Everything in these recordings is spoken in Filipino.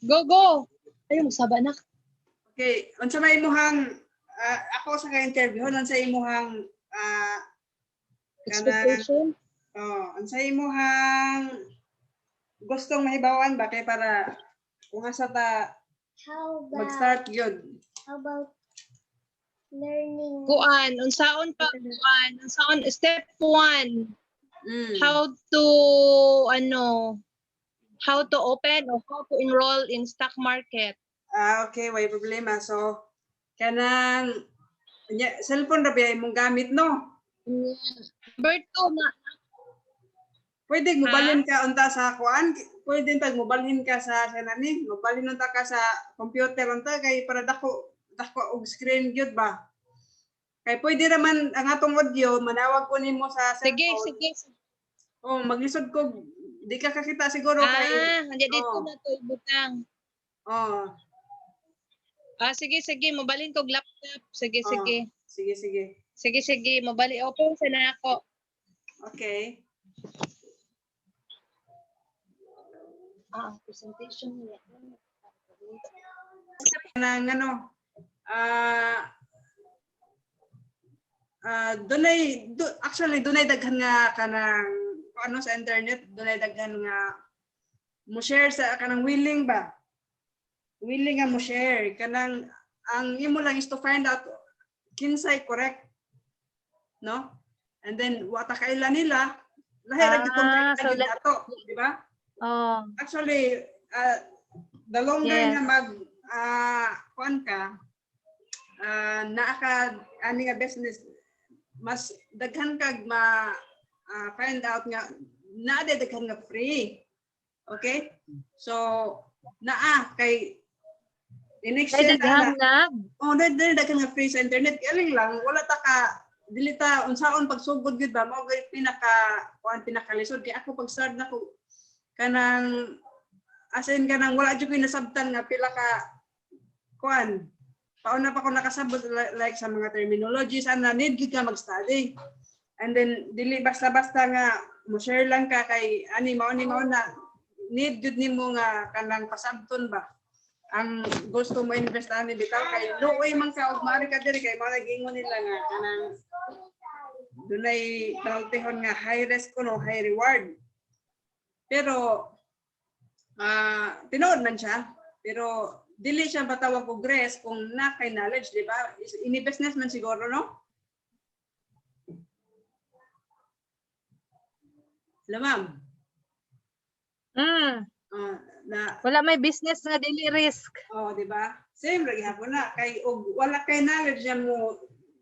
Go, go! Ayun, saba na. Okay, unsa may imuhang ako sa ka-interview, unsa imuhang Expectation? unsa imuhang gustong mahibawan ba kay para kung asa ta mag-start yun. How about learning? Kuan, unsaon pa kuan, unsaon step 1. How to how to open or how to enroll in stock market. Okay, way problema. So kanang cellphone ra ba imong gamit no? Number 2 na Pwede mobalhin ka unta sa kuan, pwede tag mobalhin ka sa kanani, mobalhin unta ka sa computer unta kay para dako og screen gyud ba. Kay pwede raman ang atong audio manawag ko nimo sa cellphone. sige. Oh, maglisod ko di ka kakita siguro kay Andi dito na to ibutang. Oh. Sige, mabalhin kog laptop. Sige. Sige. Mabali open sa na ako. Okay. Presentation niya. Nang actually dunay daghan nga kanang sa internet, dunay daghan nga mo share sa kanang willing nga mo share kanang ang imo lang is to find out kinsay correct, no? And then wata kaila nila lahi ra gitong kaila ato, di ba? Actually the longer na mag kuan ka naa ka ani nga business, mas daghan kag find out nga naa daghan nga free. Okay? So naa kay next year na. Daghan nga free sa internet. Galing lang wala ta ka dili ta unsaon pagsugod gyud ba mao gay pinakalisod kay ako pag start na ko kanang asin kanang wala jud ko nasabtan nga pila ka kuan. Pauna pa ko nakasabot like sa mga terminologies ana need gid ka mag-study. And then dili basta-basta nga mo share lang ka kay ani mao na need gid nimo nga kanang pasabton ba. Ang gusto mo invest ani bitaw kay luoy man ka og mari ka diri kay mao nagingon nila nga kanang dunay tawagtehon nga high risk kuno high reward. Pero tinuod man siya pero dili siya batawag og risk kung na kay knowledge, di ba? Ini business man siguro, no? Hello, ma'am. Wala may business nga dili risk. Di ba? Same lagi hapon na kay og wala kay knowledge yan mo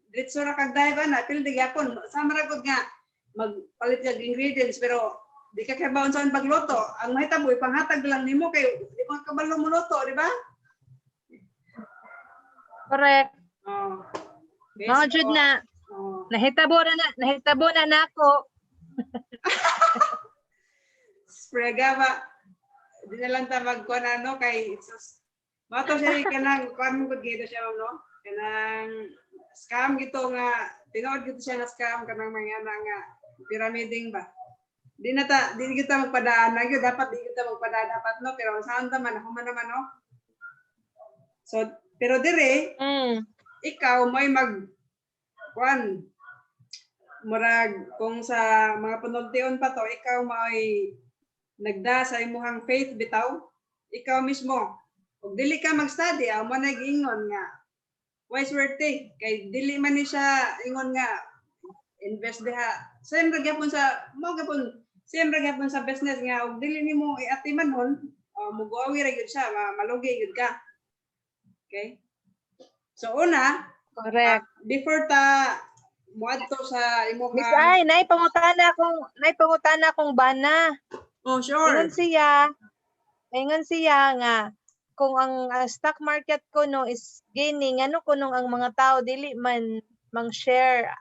diretso ra kag dive na pildi gyapon. Sama ra gud nga magpalit kag ingredients pero di ka kay baon sa pagluto. Ang mahitabo ipanghatag lang nimo kay di ka kabalo mo luto, di ba? Correct. Mao jud na. Nahitabo na nako. Spraga ba? Di na lang ta magkuan kay mato siya kanang kuan mo gid siya no? Kanang scam gito nga tinuod gito siya na scam kanang mga nga pyramiding ba? Di kita magpadaan na gyud dapat di kita magpadaan dapat no pero saan ta man ako man naman no. So pero dire ikaw may mag kuan murag kung sa mga panultiun pa to ikaw may nagda sa imuhang faith bitaw ikaw mismo ug dili ka mag-study mo nag-ingon nga wise worthy kay dili man ni siya ingon nga invest diha siyempre gyapon sa mo gyapon siyempre gyapon sa business nga ug dili nimo iatimanhon mugawi ra gyud siya malugi gyud ka. Okay? So una, correct. Before ta muadto sa imong Miss ay naipangutana akong bana. Oh, sure. Ingon siya nga kung ang stock market ko no is gaining ano kuno ang mga tao dili man mang-share.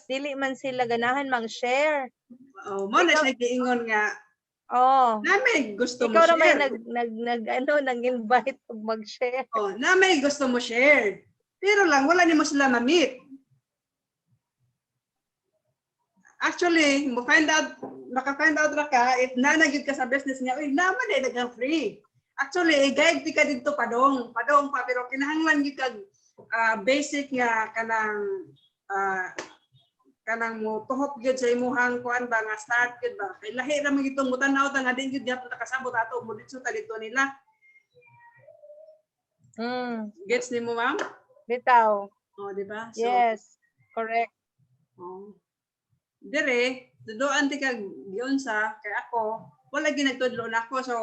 Dili man sila ganahan mang-share. Mo na siya giingon nga. Namay gusto mo ikaw share. Ikaw nag-invite og mag-share. Namay gusto mo share. Pero lang wala nimo sila ma-meet. Actually, maka-find out ra ka if nanagid ka sa business niya, naman daghang free. actually i-guide ti ka didto padong pa pero kinahanglan gyud kag basic nga kanang mo tuhop gyud sa imuhang kuan ba nga start gyud ba kay lahi ra man gitong mutanaw ta nga din gyud gyapon ta kasabot ato mo dito ta dito nila. Gets nimo ma'am? Bitaw. Oh, di ba? So, Yes. Correct. oh. Dire, tuduan ti kag sa kay ako, wala ginagtudlo na ako. So,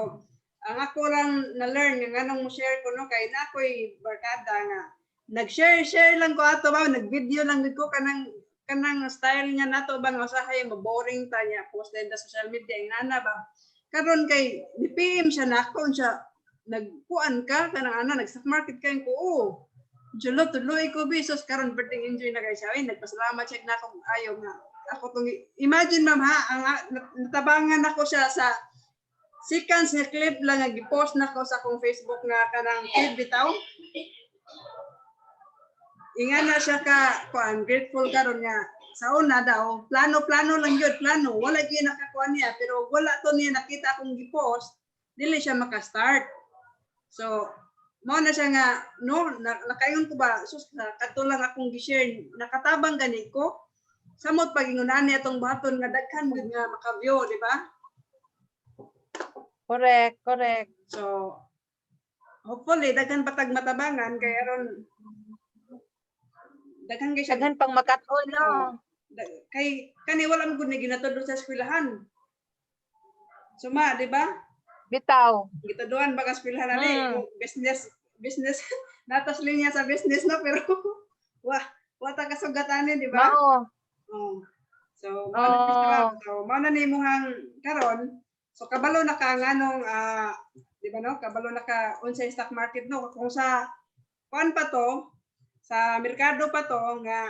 ang ako lang na-learn nga nganong mo share ko no kay na ako'y barkada nga nag-share lang ko ato ba, nag-video lang gid ko kanang style niya nato ba nga usahay maboring ta niya post din sa social media ingana ba. Karon kay ni-PM siya nako siya nagkuan ka kanang nag-stock market kay ko. Oh. Julo tuloy ko bisos karon birthday enjoy na guys. Ay nagpasalamat check na ako ayo nga. Ako tong imagine ma'am ha ang natabangan ako siya sa seconds nga clip lang nga gi-post nako sa akong Facebook nga kanang feed bitaw. Ingan na siya ka kuan grateful karon nga sa una daw plano lang gyud plano wala gyud nakakuan niya pero wala to niya nakita akong gi-post dili siya maka-start. So mao na siya nga no nakaingon ko ba sus katulang akong gi-share nakatabang gani ko samot pagingunan niya tong baton nga daghan gud nga maka-view di ba? Correct. So hopefully daghan patag matabangan kay aron daghan kay siya Daghan pang makat-on no. Kay kani wala mo gud ni ginatudlo sa eskwelahan. Suma di ba? Bitaw. Gituduan ba ka eskwelahan ani business natas linya sa business no pero wata kasugatan di ba? Oo. Oh. So, mao na ni muhang karon. So kabalo na ka nganong di ba no? Kabalo na ka unsay stock market no kung sa kuan pa to sa merkado pa to nga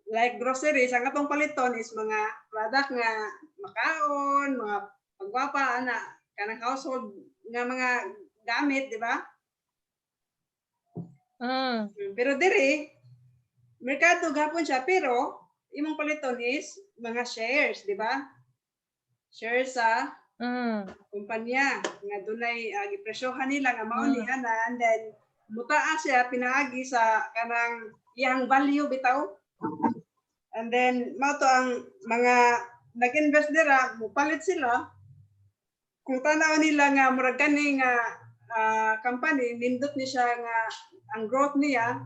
like groceries ang atong paliton is mga product nga makaon, mga pagwapa ana kanang household nga mga gamit, di ba? Pero dire merkado gapon siya pero imong paliton is mga shares, di ba? Shares sa kumpanya nga dunay gipresyohan nila nga mao niya na and then mutaa siya pinaagi sa kanang iyang value bitaw. And then mao to ang mga nag-invest dira mupalit sila kung tanaw nila nga murag kani nga company nindot ni siya nga ang growth niya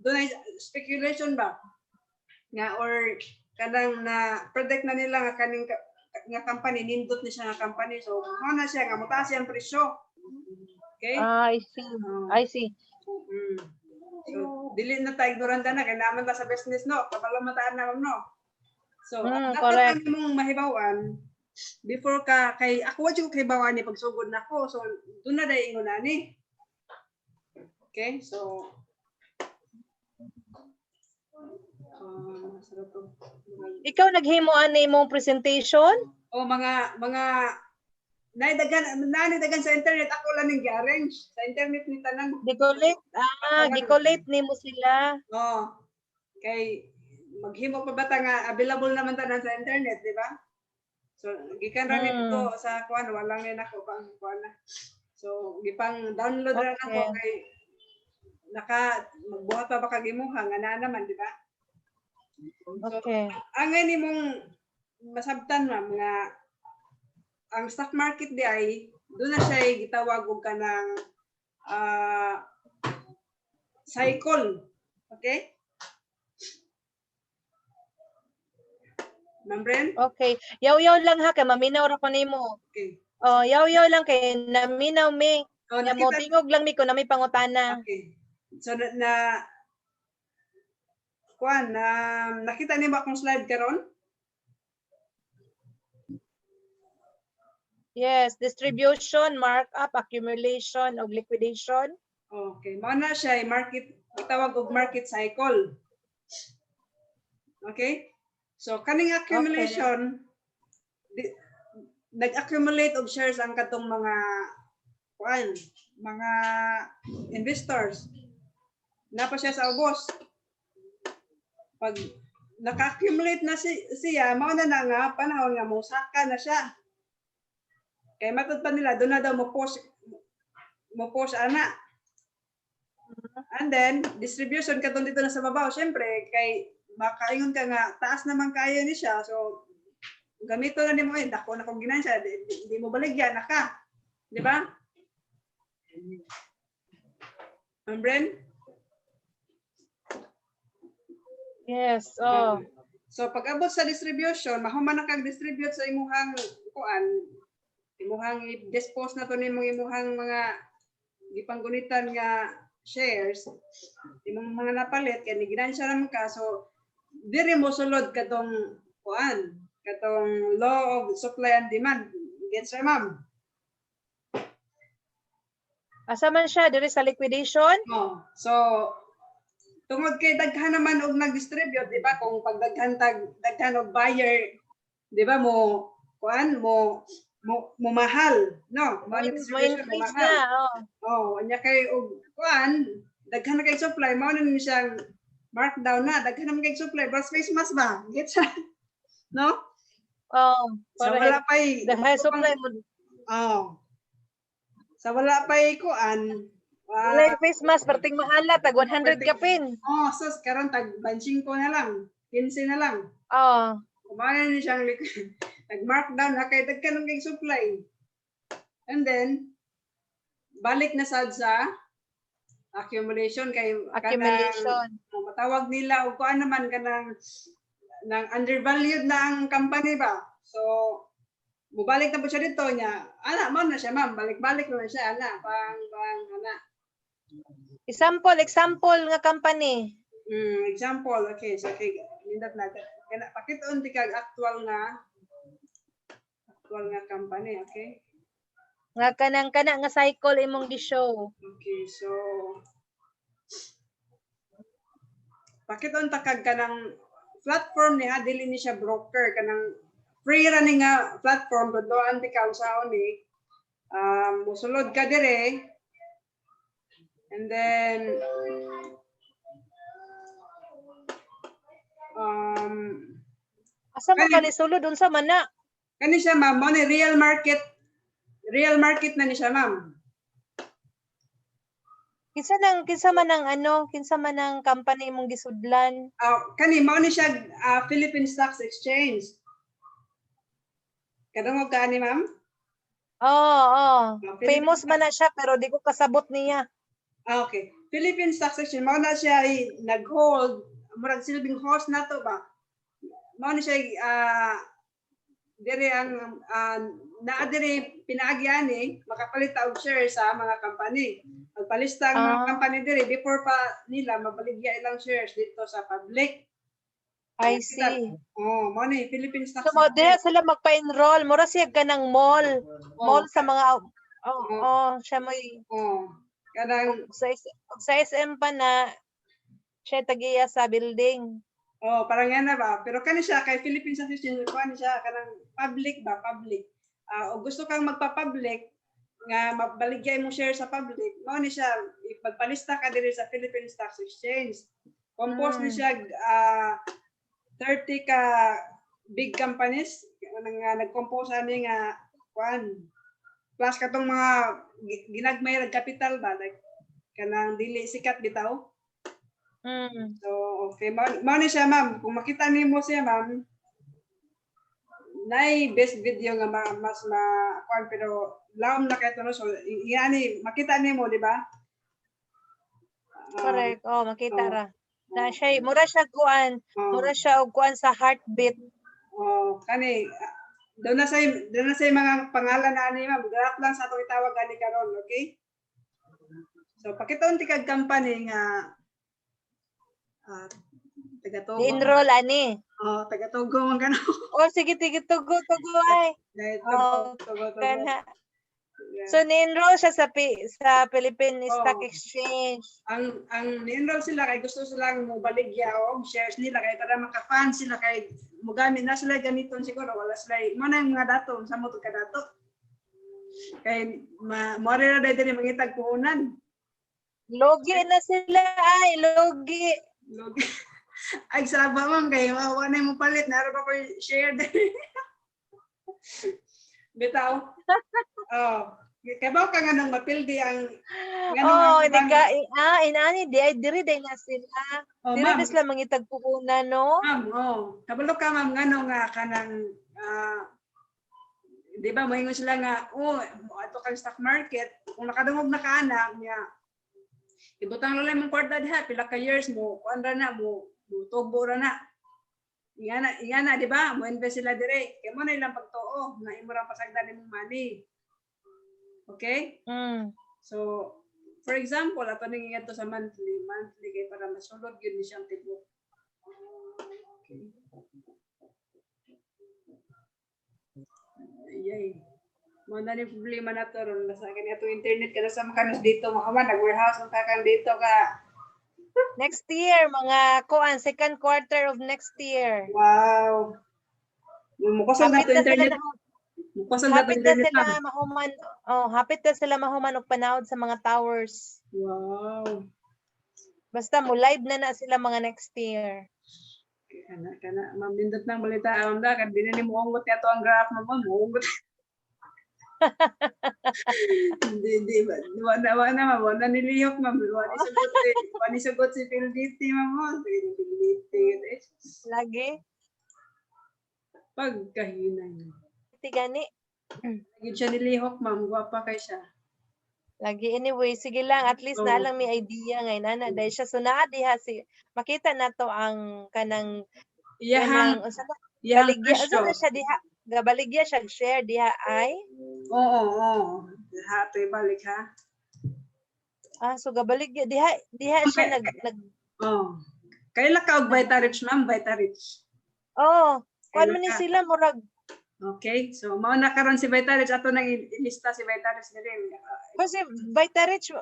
dunay speculation ba nga or kanang na predict na nila nga kaning nga company nindot ni siya nga company so mao na siya nga mutaas ang presyo. Okay? I see. So dili na ta ignorante na kay naman ta sa business no kabalo man ta na no. So dapat imong mahibawan before ka kay ako wa jud kay bawan ni pagsugod nako so dun na day ingon ani. Okay? So ikaw naghimo ani imong presentation? O mga naidagan sa internet ako lang ning gi-arrange sa internet ni tanan. Gikolate nimo sila. Oh. Kay maghimo pa bata nga available naman tanan sa internet, di ba? So gikan ra nito sa kuan wala ni nako pang kuan na. So gipang download ra nako kay magbuhat pa ba kag imuha nga na naman, di ba? So, ang nimong masabtan ma'am nga ang stock market di ay doon na siya gitawag og kanang cycle. Okay? Ma'am Bren? Okay. Yaw-yaw lang ha kay maminaw ra ko nimo. Okay. Oh, yaw-yaw lang kay naminaw mi. Mo tingog lang mi ko na may pangutana. Okay. So nakita niyo ba akong slide karon? Yes, distribution, markup, accumulation, o liquidation. Okay, mao na siya market itawag og market cycle. Okay? So kaning accumulation nag-accumulate og shares ang katong mga investors. Napa siya sa ubos. Pag naka-accumulate na siya, mao na nga panahon nga mosaka na siya. Kaya matod pa nila, doon na daw mo-post mo post ana. And then distribution katong dito na sa babaw, syempre kay makaingon ka nga taas naman kayo ni siya. So gamito na nimo dako na kong ginansya, di mo baligyan na ka. Di ba? Bren? Yes, oh. So pag abot sa distribution, mahuman na kag distribute sa imuhang kuan, imuhang i-dispose na to nimong imuhang mga gipanggunitan nga shares, imong mga napalit kay ginansya naman ka, so diri mo sulod katong kuan, katong law of supply and demand. Gets ra, ma'am? Asa man siya diri sa liquidation? Oh, so tungod kay daghan naman og nag-distribute, di ba? Kung pagdaghan daghan og buyer, di ba mo kuan mo mahal, no? Mo Distribution mo increase mahal. na, oh. Oh, anya kay og kuan, daghan na kay supply, mao na ni siyang markdown na, daghan naman kay supply, bas face mas ba? Gets ra? No? Oh, So para wala pa'y the high supply mo. oh. Sa wala pa'y kuan. Wala yung face mask, perting mahala, tag 100 ka pin. Oh, so karon tag 25 na lang, 15 na lang. Oh, Kumain ni siyang nag-markdown na kay daghan ng supply. And then balik na sad sa accumulation kay accumulation. matawag nila o kuan naman kanang nang undervalued na ang company ba. So mubalik na po siya dito niya. Ana, ma'am na siya, ma'am. Balik-balik na siya, ana. Ana. Example nga company. Example, okay. So, okay. Nindot na. Pakitoon di kag actual nga company, okay? Nga kanang nga cycle imong gi-show. Okay, so pakitoon ta kag kanang platform niya, dili ni siya broker, kanang free running nga platform, doon di ka usaon ni. Musulod ka dire. And then Asa man kani sulod unsa man na? kani siya, ma'am, mo ni real market na ni siya, ma'am. Kinsa man ang company imong gisudlan? Kani mo ni siya Philippine Stock Exchange. Kadungog ka ni, ma'am? Oh. Famous man na siya pero di ko kasabot niya. Okay. Philippine Stock Exchange, mo na siya nag-hold, murag silbing host na to ba? Mo ni siya dire ang naa dire pinaagyan makapalit og share sa mga company. Magpalista ang mga company dire before pa nila mabaligya ilang shares dito sa public. I see. Oh, mo ni Philippine Stock So, diha sila magpa-enroll. Mura siya ganang mall. Mall sa mga, siya may, kanang, sa SM pa na, siya tagiya sa building. parang yan na ba? Pero kani siya, kay Philippine Stock Exchange, kani siya, kanang public ba? Public. O gusto kang magpa-public, nga mabaligya mo share sa public, mo ni siya, ipagpalista ka diri sa Philippine Stock Exchange. Compose ni siya, 30 ka big companies nga nag-compose ani nga kwan plus katong mga ginagmay rag capital ba like kanang dili sikat bitaw. So okay mao ni siya, ma'am. Kung makita nimo siya, ma'am, nay best video nga mas kwan pero laom na kay no, so yani makita nimo, di ba? Correct. Makita ra. Na siya, mura siya og kuan sa heartbeat. Kani doon na say mga pangalan na ani, ma'am. Draft lang sa atong itawag ani karon, okay? So pakitaon ti kag company nga taga-Togo. Enroll ani. Taga-Togo man kano. Sige Togo ay. Togo. So ni-enroll siya sa Philippine Stock Exchange. Ang ni-enroll sila kay gusto silang mobaligya og shares nila kay para maka-fan sila kay mogamit na sila gamiton siguro wala sila mo na yung mga dato sa mo ka dato. Kay mo ra diri mangitag puhunan. Logi na sila ay logi. Ay saba man kay wa na mo palit na ra pa ko share diri. Bitaw. Kabaw ka nga nang mapildi ang Oh, di ang ka, inani, di ay diri day na sila. oh, Diri ma'am, na sila mangitag puhunan, no? ma'am, oh. Kabalo ka ma'am ngano nga kanang di ba moingon sila nga ato kang stock market kung nakadungog na ka anak niya ibutang lang mong kwarta diha pila ka years mo kuan ra na mo tubo ra na. Ingana di ba? Mo invest sila dire. Kay mo na ilang pagtuo na imo ra pasagdan imong money. Okay? Mm. So, for example, ato ning ingadto sa monthly kay para masulod gyud ni siyang tibok. Okay. Ayay. Mo na ni problema na to ron sa kani ato internet kada sa makanos dito makaman nag-warehouse ang kakang dito ka. Next year, mga kuan, second quarter of next year. Wow. Mukosog na to internet. Mukosog na to Hapit na internet. sila mahuman. Oh, hapit na sila mahuman og panahon sa mga towers. Wow. Basta mo live na sila mga next year. Kana ma'am nindot nang balita ma'am da kan dinhi mo ungot ato ang graph mo ungot. Hindi wala nilihok ma'am wala sugot si PLDT ma'am PLDT Lagi. pagkahinay. Gani. Lagi siya nilihok ma'am gwapa kay siya. Lagi anyway, sige lang at least na lang may idea ngay nana dahil siya sunaa diha si makita nato ang kanang Iyahang baligya presyo. unsa siya diha gabaligya siya share diha ay Oo. Hatoy balik ha. so gabaligya diha siya nag Oh. Kaila ka og Vitarich ma'am, Vitarich. kuan man ni sila murag Okay, so mao na karon si Vitarich ato nang ilista si Vitarich diri. kasi Vitarich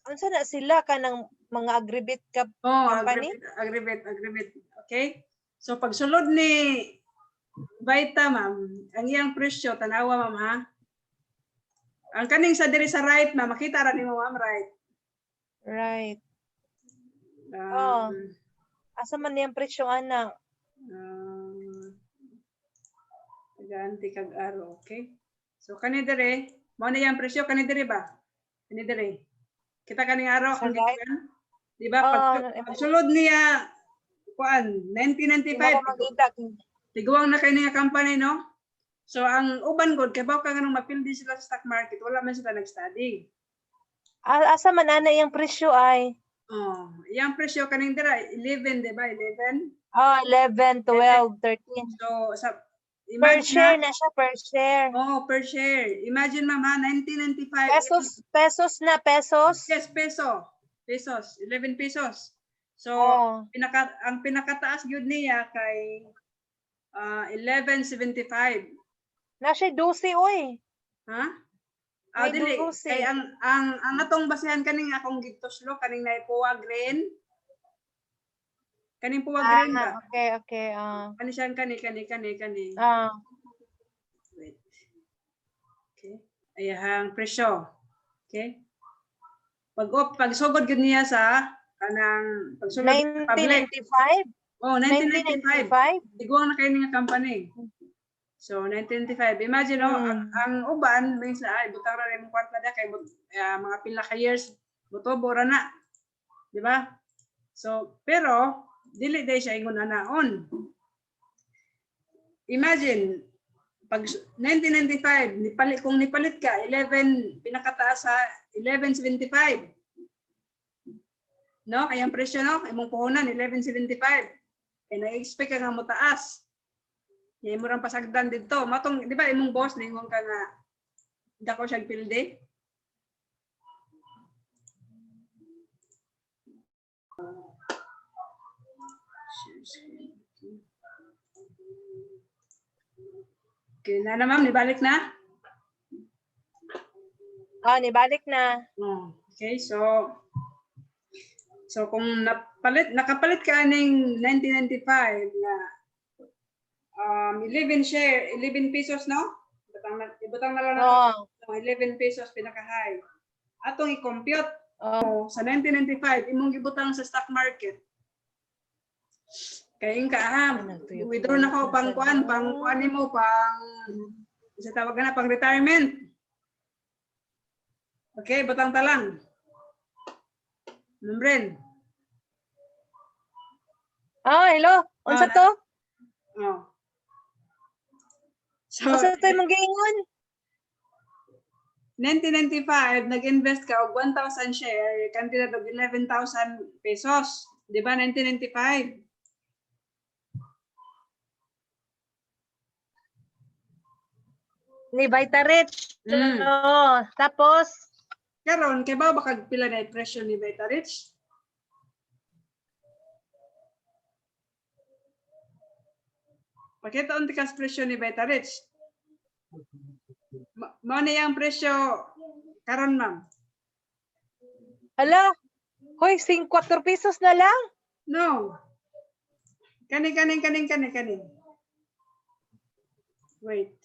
unsa na sila kanang mga agribit ka company? Agribit. Okay? So pagsulod ni Vita ma'am, ang iyang presyo tanawa ma'am ha. Ang kaning sa diri sa right ma'am, makita ra nimo ma'am right. Right. Asa man niyang presyo ana? Ganti kag aro, okay? So kani dire, mao na yang presyo kani dire ba? Kani dire. Kita kaning aro kung Right. gikan. Di ba? Pagsulod niya kuan 1995. Tiguang na kay niya company no. So ang uban gud kay baw ka nganong mapildi sila sa stock market, wala man sila nag-study. Asa man ana iyang presyo ay? Iyang presyo kaning dira 11, di ba? 11. 11, 12, 13. So sa Per share na siya, per share. Per share. Imagine ma'am ha, 1995. Pesos na, pesos? Yes, pesos. 11 pesos. So, ang pinakataas yun niya kay 11.75. Na siya 12, oy. Ha? May Dili. 12. Kay ang atong basihan kaning akong gitoslo kaning naipuwa green. Kaning puwa green ba? Okay. Kani siya kani. Wait. Okay. Ayahang presyo. Okay. Pag sugod gud niya sa kanang pagsulod 1995? 1995. Tiguang na kayo nga company. So 1995. Imagine ang uban minsan ay butang ra imong kwarta da kay mga pila ka years butobo ra na. Di ba? So pero dili day siya ingon anaon. Imagine pag 1995 nipalit ka 11 pinakataas sa 11.75. No, kaya ang presyo no, imong puhunan 11.75. Kaya na-expect ka nga mo taas. Yan mo rang pasagdan dito. Matong, di ba imong boss ningon ka nga dako siya pilde? Okay na ma'am, nibalik na? Nibalik na. Okay, so kung nakapalit ka ning 1995 na 11 pesos, no? Ibutang na lang 11 pesos pinaka-high. Atong i-compute sa 1995, imong gibutang sa stock market. Kaya ka withdraw na ko pang kuan mo, sa tawag na pang retirement. Okay, butang talang. Membren. Hello. Unsa to? Oh. So, Unsa to imong giingon? 1995, nag-invest ka og 1,000 share, kantidad og 11,000 pesos. Di ba, 1995? Ni Vitarich. Mm. Tapos, Karon, kay ba kag pila na presyo ni Vitarich? Pakita unti kas presyo ni Vitarich. Mao na yung presyo karon, ma'am. hala, hoy, 4 pesos na lang. No. Kani. Wait.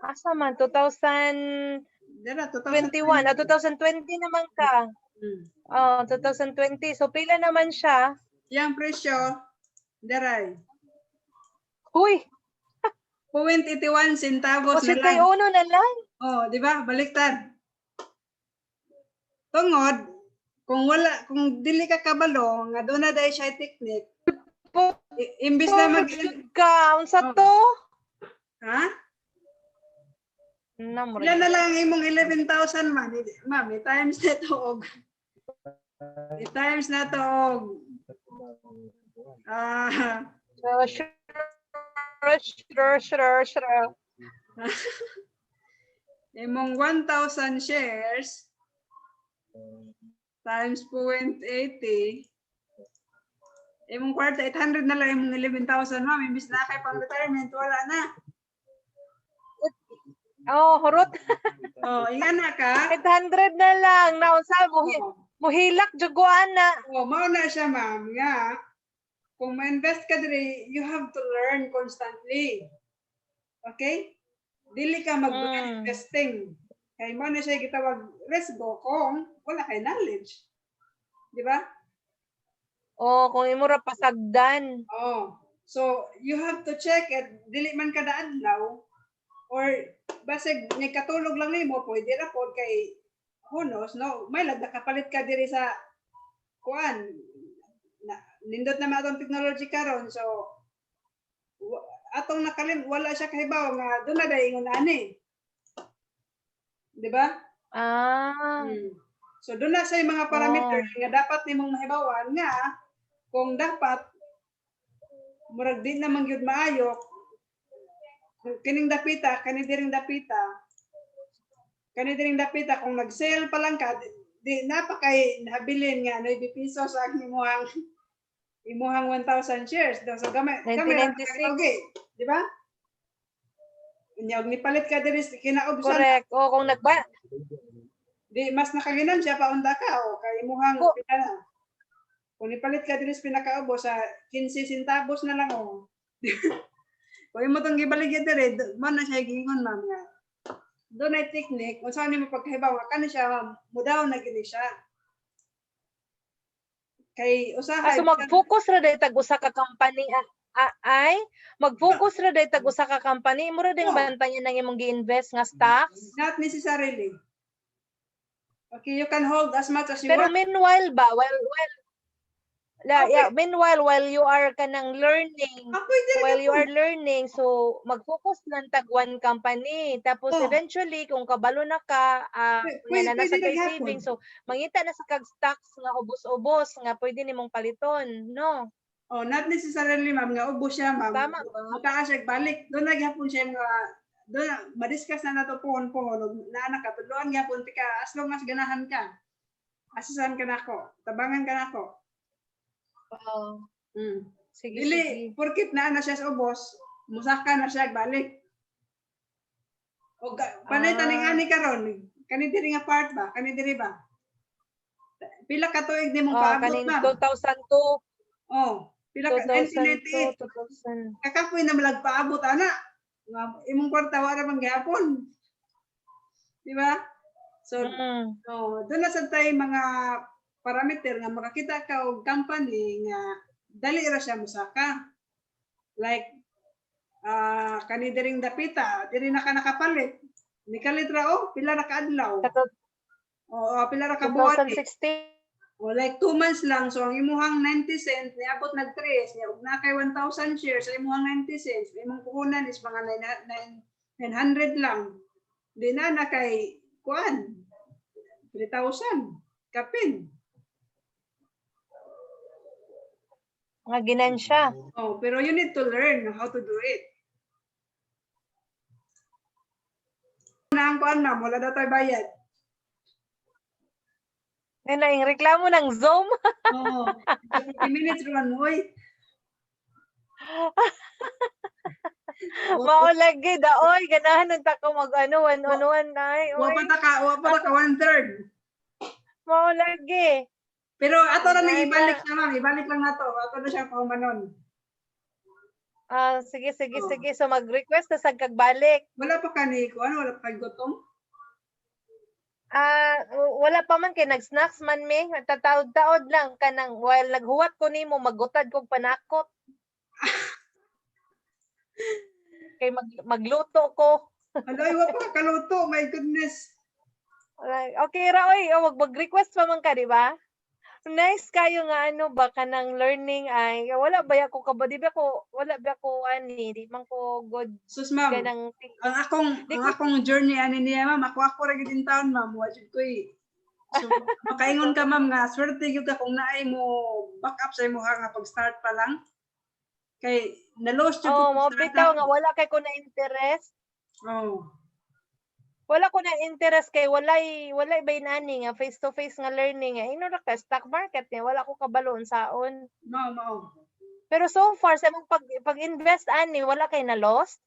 Asa man, 2021. Dara, 2020. 2020 naman ka. 2020. So, pila naman siya? Yang presyo, daray. Huy, 0.81 centavos na lang. 81 na lang. Oh, di ba? Baliktad. Tungod, kung dili ka kabalo, nga doon na dahil siya technique, imbis na Ka, unsa Oh. to? ha? Namre. Ilan na lang imong 11,000 man, ma'am, times na to og times na to og Sure. imong 1,000 shares times 0.80 imong kwarta 800 na lang imong 11,000, ma'am, imbis na kay pang retirement wala na. Hurot. Oh, ingan na ka. 800 na lang. Naunsa mo Oh. muhilak juguan na. Oh, mao na siya, ma'am, nga kung ma-invest ka diri, you have to learn constantly. Okay? Dili ka mag-blind investing. Kay mo na siya gitawag risk go kung wala kay knowledge. Di ba? Kung imo ra pasagdan. Oh. So, you have to check it. Dili man kada adlaw or basig ni katulog lang nimo pwede ra pod kay who knows, no? May lagda kapalit ka diri sa kuan. Nindot na atong technology karon, so atong nakalim wala siya kahibaw nga doon na dai ingon ani. Di ba? So doon na sa mga parameter nga dapat nimong mahibawan nga kung dapat murag di na man gyud maayo kung kining dapita kani diring dapita kung nag-sale pa lang ka di napakay nabilin nga 9 pesos ang imuhang 1,000 shares. So gamay 1996. di ba? Unyag ni palit ka diri kinaubsan. Correct. Kung nagba Di mas nakaginansya pa unda ka o kay imuhang pila na. Kung ipalit ka diri sa pinakaubos sa 15 centavos na lang o. Kung imo tong gibaligya diri, man na siya gingon, ma'am, nga. Doon ay technique, kung saan mo pagkahibaw, kani siya, mudaw na gini siya. Kay usahay. so mag-focus ra day tag usa ka company mag-focus ra day tag usa ka company imo ra ding bantayan nang imong gi-invest nga stocks. Not necessarily. Okay, you can hold as much as you Pero want. meanwhile ba meanwhile while you are kanang learning while you are learning, so mag-focus lang tag one company tapos eventually kung kabalo na ka nga nasa kay savings, so mangita na sa kag stocks nga ubos-ubos nga pwede nimong paliton, no? Not necessarily, ma'am, nga ubos siya, ma'am. Tama ba? Maka siya balik. Doon naghapon siya nga doon ma-discuss na nato pohon na anak ka tudloan gyapon ka as long as ganahan ka. Asisan ka nako, tabangan ka nako. Sige, dili porkit na siya sa ubos, musaka na siya balik. O panay taning ani karon, kani diri nga part ba? Kani diri ba? Pila ka tuig nimong paabot, ma'am? 2002. Pila ka 1998. Kakapoy na malag paabot ana. Imong kwarta wala man gyapon. Di ba? So, doon na sa tayo mga parameter nga makakita ka og company nga dali ra siya musaka. Like kani diring dapita, diri na ka nakapalit. Nikalit ra pila na ka adlaw. Oo, pila ra ka buwan. 2016. O like 2 months lang. So ang imuhang 90 cents, niabot nag-3. Ug na kay 1,000 shares, sa imuhang 90 cents. Imong puhunan is mga 900 lang. Di na kay kuan 3,000. Kapin. Nga ginansya. Oh, pero you need to learn how to do it. Na ang kuan ma'am, wala daw tayo bayad. Yung reklamo ng Zoom. Oo. 50 minutes run, oy. Mao lagi daoy ganahan nagta ko mag-ano one-on-one ay. Wa pa ta ka 1/3. Mao lagi. Pero ato ra nang Wala. ibalik siya ma'am, ibalik lang nato. Ato na siya paumanon. Sige. Oh. So mag-request na sa kagbalik. Wala pa ka ni kuan, wala pa kay gutom. Wala pa man kay nag-snacks man me. Tataod-taod lang kanang while naghuwat ko nimo magutad kog panakot. Kay magluto ko. Ala, wa pa ka kaluto, my goodness. Okay ra oy, mag-request pa man ka, di ba? Nice kayo nga ano ba kanang learning ay wala ba ako wala ba ko ani di man ko good Sus ma'am, kanang ang akong journey ani niya ma'am, ako ra gid in town ma'am, wa jud koy. So makaingon ka ma'am nga swerte gyud ka kung naay mo back up sa imong nga pag-start pa lang. Kay na-lost jud ko mo bitaw nga wala kay ko na interest. Oh. Wala ko na interest kay walay bay nani nga face to face nga learning nga ino ra ka stock market niya wala ko kabalo unsaon. Mao. Pero so far sa mong pag-invest ani wala kay na lost.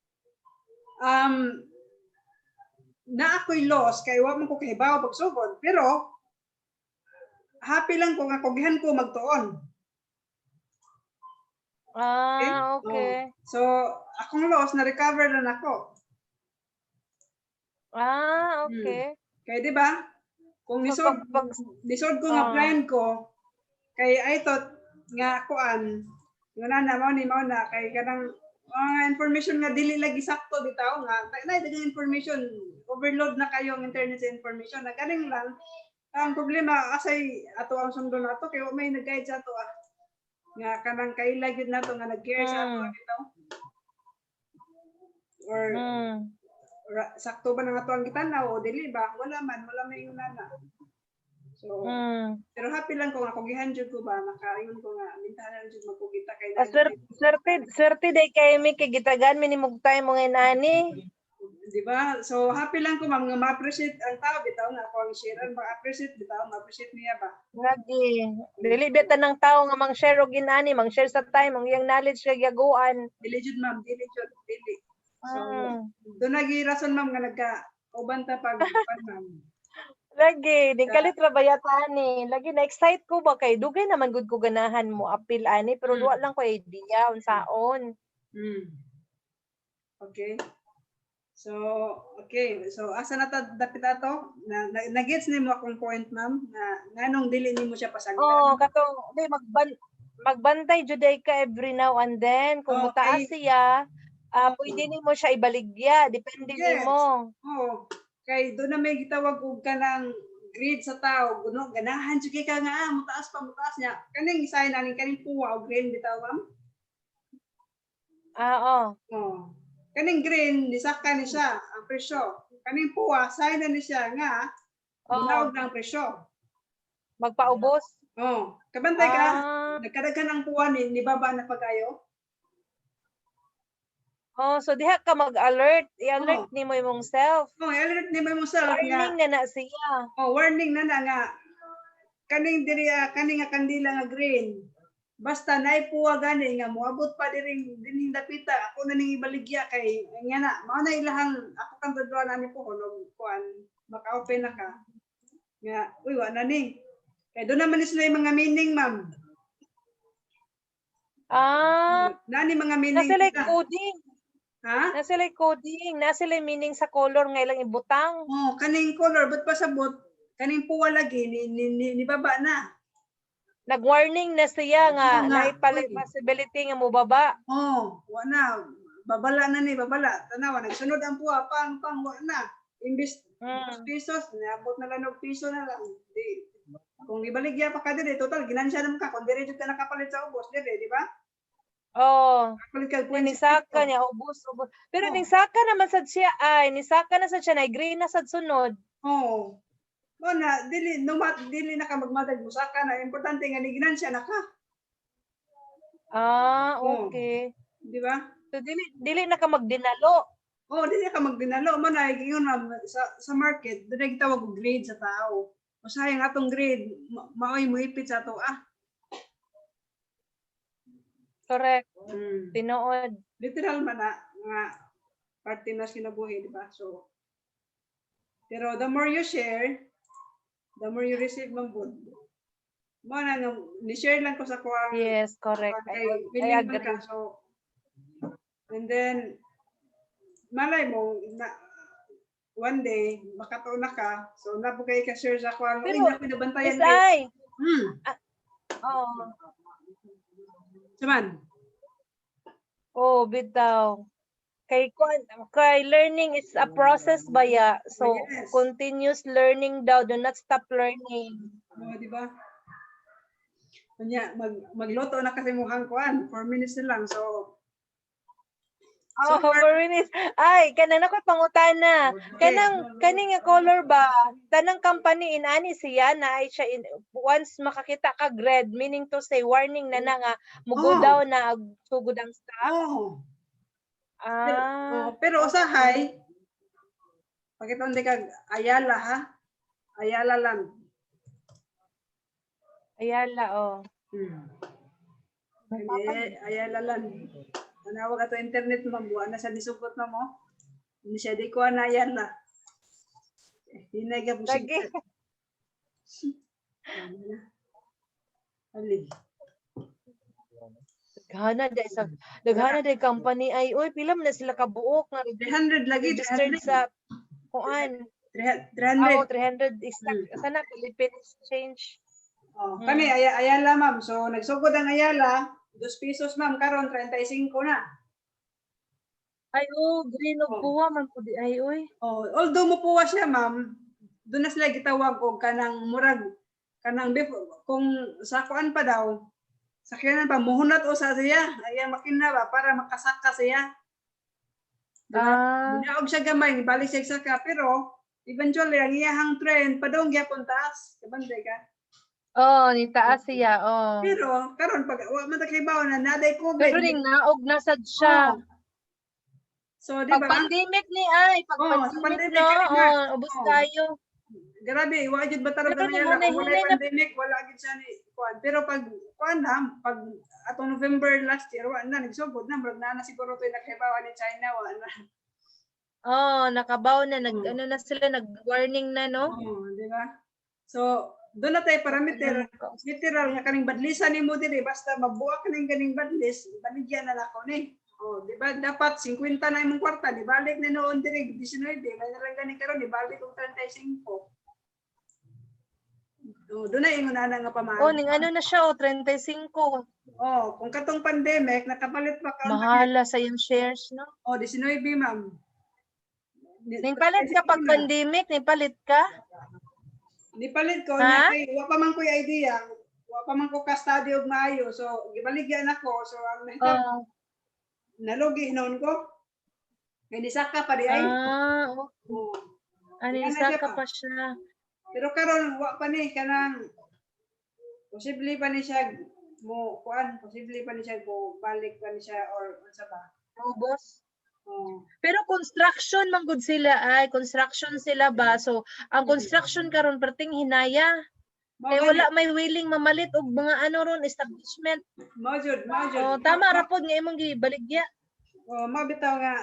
Na ako'y loss kay wa man ko kahibaw pagsugod, pero happy lang ko nga kugihan ko magtuon. Okay. So akong loss na recover na nako. Okay. Kaya di ba? Kung So, nisod ko nga plan ko, kay ay thought nga kuan, yun na mao na kay kanang information nga dili lagi sakto bitaw nga na dagang information overload na kayo ang internet sa information na ganing lang ang problema asay ato ang sundo nato kay may nag-guide sa ato nga kanang kaila gyud nato nga nag-care sa ato bitaw or sakto ba nga to ang gitanaw o dili ba wala may unana so pero happy lang ko nga kugihan jud ko ba nakaingon ko nga mintahan jud magkugita kay swerte day kay mi kay gitagan mi nimog time mo inani di ba so happy lang ko ma'am nga ma-appreciate ang tao bitaw nga ako ang share ma-appreciate bitaw ma-appreciate niya ba lagi dili beta ng tao nga mang-share og inani mang-share sa time ang iyang knowledge kay gaguan dili jud ma'am dili so doon nagirason ma'am nga nagka-uban ta pag ma'am. Lagi, di kalit ra bayata ani. Lagi na-excite ko ba kay dugay naman gud ko ganahan mo appeal ani pero duwa lang ko idea unsaon. Okay. So asa na ta dapit ato? Na-gets nimo akong point ma'am na nganong dili nimo siya pasagdan. Katong di magbantay jud ka every now and then kung mutaas siya. Pwede nimo siya ibaligya, depende nimo. Kay doon na may gitawag og kanang grade sa tao, kuno ganahan jud ka nga mutaas niya. Kaning isahin nanin kaning puwa og grade bitaw ma'am. Kaning green nisaka ni siya ang presyo. Kaning puwa sign na ni siya nga bunawag na ang presyo. Magpaubos. Kabantay ka. Nagkadaghan ang puwa ni baba na pagayo. So diha ka mag-alert. I-alert nimo imong self. I-alert nimo imong self. Warning na siya. Warning na nga. Kaning diriya, kaning nga kandila nga green. Basta naay puwa gani nga moabot pa diring dinhing dapita. Ako na ning ibaligya kay nga na. Mao na ilahang ako kang tudloan ani po kuno kuan maka-open na ka. Nga, uy wa na ning. Kay doon naman sila yung mga meaning, ma'am. Nani mga meaning? Nasa like coding. Ha? Nasa like coding. Nasa like meaning sa color nga ilang ibutang. Kaning color, but pasabot, kaning puwa lagi, ni baba na. Nag-warning na siya nga, naipalay possibility nga mo baba. Wa na. Babala na ni, babala. Tanawa, nagsunod ang puwa, pang, wa na. Imbis, pesos, niabot na lang og piso na lang. Di, kung ibaligya pa ka dire, total ginansya naman ka kung dire jud ka nakapalit sa ubos dire, di ba? Oh, Kapalit ka nisaka niya ubos. Pero Oh. nisaka naman sad siya ay nisaka na sad siya na green na sad sunod. Oo. Mo na dili dili na ka magmadag musaka na importante nga ni ginansya na ka, Ah, Oh. okay. di ba? So dili na ka magdinalo. Oh, dili ka magdinalo mo na ingon ma'am sa market, dili gitawag og grade sa tao. Usahay ang atong grade, maoy muipit sa ato Correct. Mm. Tinuod. Literal man na nga parte na kinabuhi, di ba? So pero the more you share, the more you receive man good. Mo na nga ni-share lang ko sa kuwang Yes, correct. kay I willing man agree. ka. So and then malay mo na one day makatuon na ka, so nabugay ka share sa kuwang Pero, na pinabantayan Yes, ay. Oh. Saman. Oh, bitaw. Kay learning is a process ba ya? So, Yes. continuous learning daw. Do not stop learning. Oh, di ba? Kanya magluto na kasi mukhang kuan, 4 minutes na lang. So Oh, Berenice. Ay, kanang ako pangutana. Kaning nga color ba? Tanang company inani siya na ay siya once makakita ka red, meaning to say warning na nga mugo Oh. daw na sugod ang stock. oh, Ah, pero usahay pakita hindi ka Ayala ha. Ayala lang. ayala oh. Ayala lang. Tanawag ato internet mabuha na sa disugot na mo. Hindi siya di ko na Ayala. Hinay ka busig. Lagi. Ali. Daghana day company ay oy pila man na sila kabuok nga 300 lagi, registered 300. sa kuan. 300. Oh, 300 is sana Philippine Exchange. Oh, kami Ayala ma'am. So nagsugod ang Ayala, 2 pesos ma'am karon 35 na. Ay green og buwa man pud ay oy. Oh, although mupuwa siya ma'am, doon na sila gitawag og kanang murag kanang kung sa kuan pa daw sakyanan pa muhunat o sa siya ay makina ba para makasaka siya. Dinaog siya gamay balik siya saka pero eventually ang iyahang trend padong gyapon taas. Kabantay ka. Oh, ni taas siya, oh. Pero karon pag wa man ta kay bawo na naday COVID. Pero ning naog na sad siya. So di Pag ba? pandemic ni ay, pag pandemic no, ubos tayo. Grabe, wa jud ba tarong Pero na wala pandemic, wala gid siya ni kuan. Pero pag kuan na, pag atong November last year, wa na nagsugod na, murag na siguro to nakahibawa ni China, wa na. Oh, nakabaw na ano na sila nag-warning na no. Oh, di ba? So, doon na tayo parameter, literal nga kaning badlisan nimo diri basta mabuak kaning ganing badlis, baligyan na nako ni. Oh, di ba dapat 50 na imong kwarta, di balik na noon diri 19, may narang karon di balik og 35. Doon na ingon ana nga pamahaw. Oh, ning ano na siya, 35. Oh, kung katong pandemic nakapalit pa ka. Mahala sa yung shares, no? Oh, 19 ma'am. Ning palit ka pag pandemic, ning palit ka? Ni palit ko na kay wa pa man ko idea. Wa pa man ko ka-study og maayo. So, gibaligyan ako. So, ang nalugi noon ko. Kay nisaka pa di ay. Ani nisaka pa siya. Pero karon wa pa ni kanang posible pa ni siya mo kuan, posible pa ni siya go balik pa ni siya or unsa ba? Boss. Pero construction man gud sila ay construction sila ba? So ang construction karon perting hinaya. Kay wala may willing mamalit og mga ano ron establishment. Majud. Oh, tama ra pod nga imong gibaligya. Oh, mabitaw nga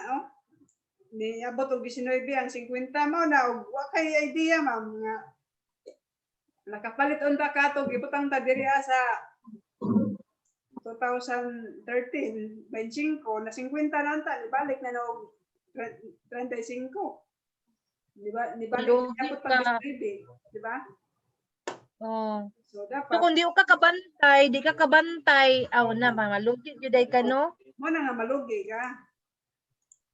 ni abot og 19 ang 50 mao na og wa kay idea ma'am nga nakapalit unta kato gibutang ta diri sa 2013 25 na 50 na anta ibalik na og 35. Di ba? Ni balik dapat pa di ba? Oh. So dapat kung di ka kabantay, di ka kabantay, aw na malugi jud ay ka no. Mo na nga malugi ka.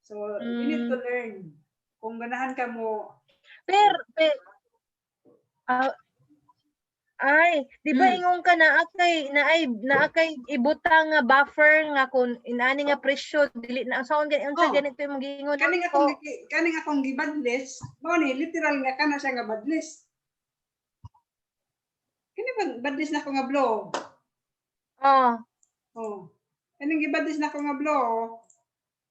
So you need to learn. Kung ganahan ka mo Ah, ay, di ba Mm. ingon ka na akay ibutang nga buffer nga kung inani nga presyo dili na unsa Oh. ganito yung giingon Kaning akong gibadlist, mao ni literal nga kana siya nga badlist. Kani badlist na ko nga blow. Oh. Oh. Kaning gibadlist na ko nga blow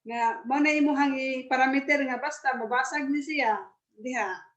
nga mao na imuhang parameter nga basta mabasag ni siya diha.